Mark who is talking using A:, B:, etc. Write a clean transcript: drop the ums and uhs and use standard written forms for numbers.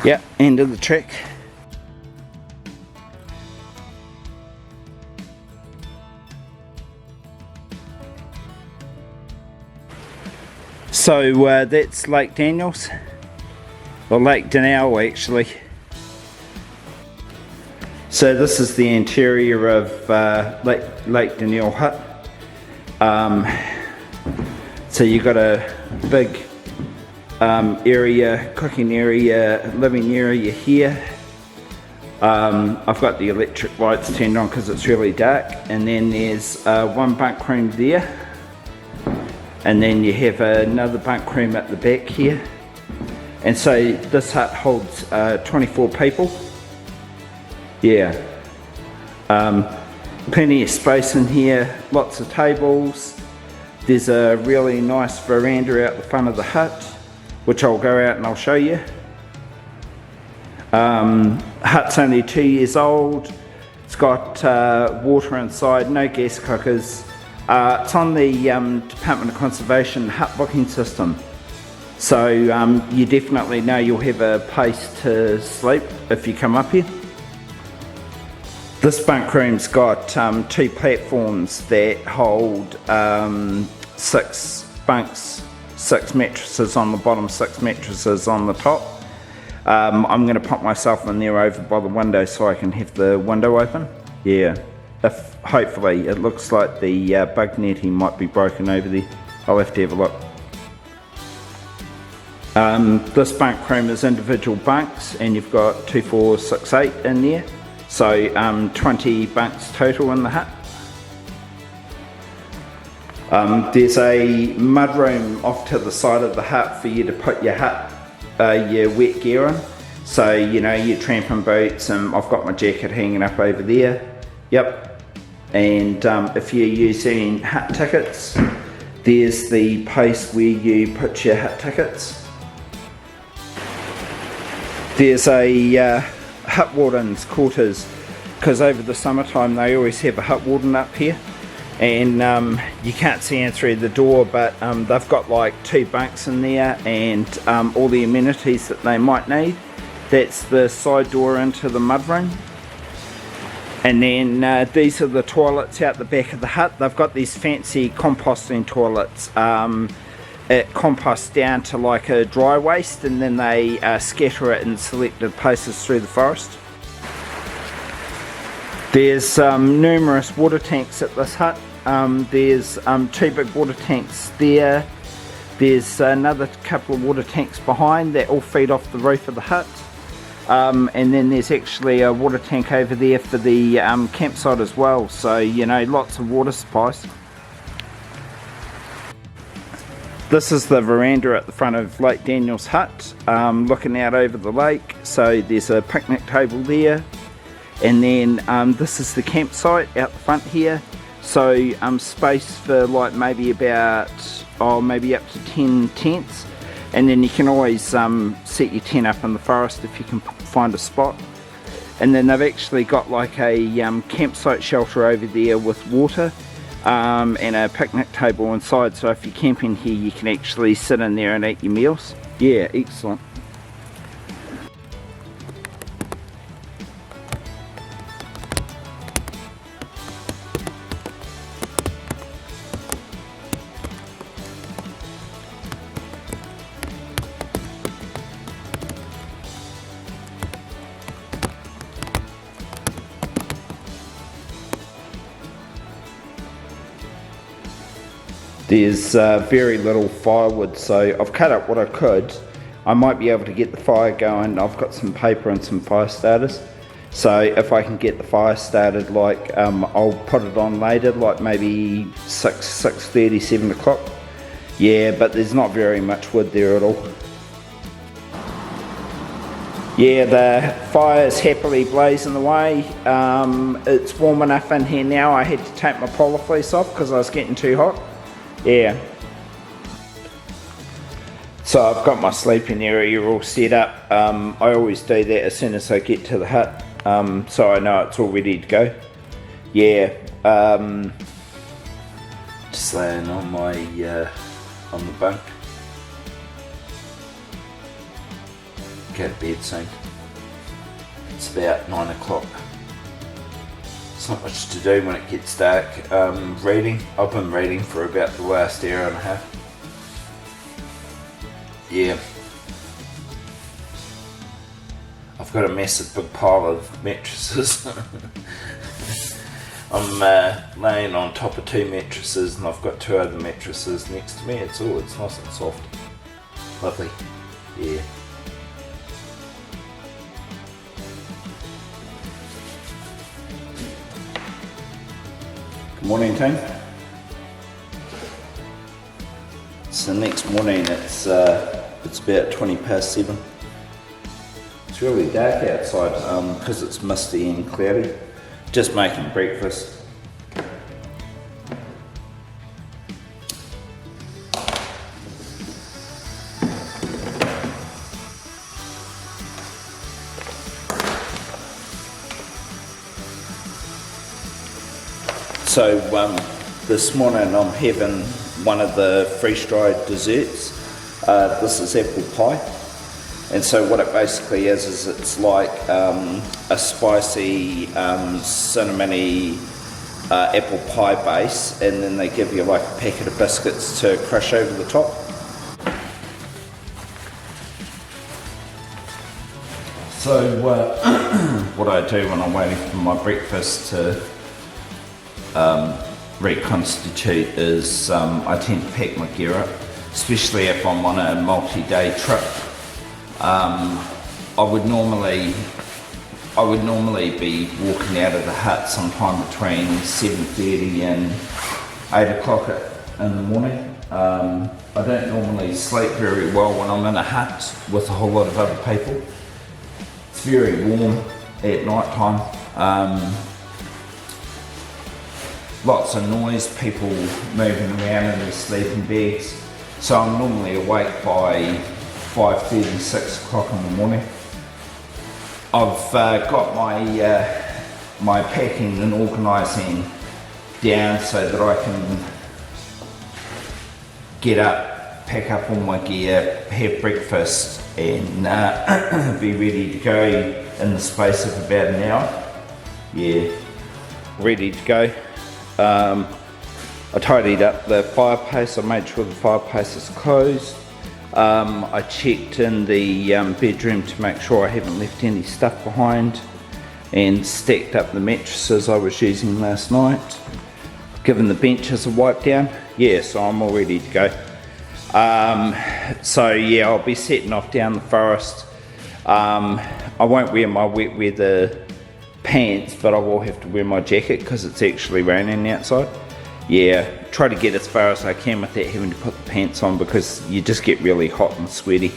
A: Yep, end of the track. So that's Lake Daniell's, or Lake Daniell actually. So this is the interior of Lake Daniell Hut. So you've got a big area, cooking area, living area here. I've got the electric lights turned on because it's really dark, and then there's one bunk room there, and then you have another bunk room at the back here. And so this hut holds 24 people. Yeah, plenty of space in here, lots of tables. There's a really nice veranda out the front of the hut, which I'll go out and I'll show you. Hut's only 2 years old. It's got water inside, no gas cookers. It's on the Department of Conservation hut booking system. So you definitely know you'll have a place to sleep if you come up here. This bunk room's got 2 platforms that hold 6 bunks, 6 mattresses on the bottom, 6 mattresses on the top. I'm going to pop myself in there over by the window so I can have the window open. Yeah, hopefully it looks like the bug netting might be broken over there. I'll have to have a look. This bunk room is individual bunks, and you've got 2, 4, 6, 8 in there. So 20 bunks total in the hut. There's a mudroom off to the side of the hut for you to put your your wet gear in. So you know, your tramping boots, and I've got my jacket hanging up over there. Yep. And if you're using hut tickets, there's the place where you put your hut tickets. There's a hut warden's quarters, because over the summertime they always have a hut warden up here, and you can't see in through the door, but they've got like 2 bunks in there and all the amenities that they might need. That's the side door into the mudroom. And then these are the toilets out the back of the hut. They've got these fancy composting toilets. It composts down to like a dry waste, and then they scatter it in selected places through the forest. There's numerous water tanks at this hut. There's 2 big water tanks there. There's another couple of water tanks behind that all feed off the roof of the hut. And then there's actually a water tank over there for the campsite as well. So, you know, lots of water supplies. This is the veranda at the front of Lake Daniell's hut, looking out over the lake. So there's a picnic table there, and then this is the campsite out the front here. So space for like maybe about, maybe up to 10 tents, and then you can always set your tent up in the forest if you can find a spot. And then they've actually got like a campsite shelter over there with water. And a picnic table inside, so if you're camping here you can actually sit in there and eat your meals. Yeah, excellent. There's very little firewood, so I've cut up what I could. I might be able to get the fire going. I've got some paper and some fire starters. So if I can get the fire started, like I'll put it on later, like maybe 6:30, 7 o'clock. Yeah, but there's not very much wood there at all. Yeah, the fire's happily blazing away. It's warm enough in here now. I had to take my polar fleece off because I was getting too hot. Yeah. So I've got my sleeping area all set up. I always do that as soon as I get to the hut, so I know it's all ready to go. Yeah. Just laying on my on the bunk. go to bed soon. It's about 9 o'clock. It's not much to do when it gets dark. Reading. I've been reading for about the last hour and a half. Yeah. I've got a massive big pile of mattresses. I'm laying on top of 2 mattresses, and I've got 2 other mattresses next to me. It's nice and soft. Lovely. Yeah. Good morning, team. So next morning it's about 7:20. It's really dark outside because it's misty and cloudy. Just making breakfast. So this morning I'm having one of the freeze-dried desserts. This is apple pie, and so what it basically is it's like a spicy cinnamony apple pie base, and then they give you like a packet of biscuits to crush over the top. So what I do when I'm waiting for my breakfast to reconstitute is I tend to pack my gear up, especially if I'm on a multi-day trip. I would normally be walking out of the hut sometime between 7:30 and 8 o'clock in the morning. I don't normally sleep very well when I'm in a hut with a whole lot of other people. It's very warm at night time. Lots of noise, people moving around in their sleeping bags. So I'm normally awake by 5:30, 6 o'clock in the morning. I've got my packing and organising down so that I can get up, pack up all my gear, have breakfast, and be ready to go in the space of about an hour. Yeah, ready to go. I tidied up the fireplace. I made sure the fireplace is closed. I checked in the bedroom to make sure I haven't left any stuff behind, and stacked up the mattresses I was using last night. Given the benches a wipe down. Yeah, so I'm all ready to go. So yeah, I'll be setting off down the forest. I won't wear my wet weather pants, but I will have to wear my jacket because it's actually raining outside. Yeah, try to get as far as I can without having to put the pants on because you just get really hot and sweaty.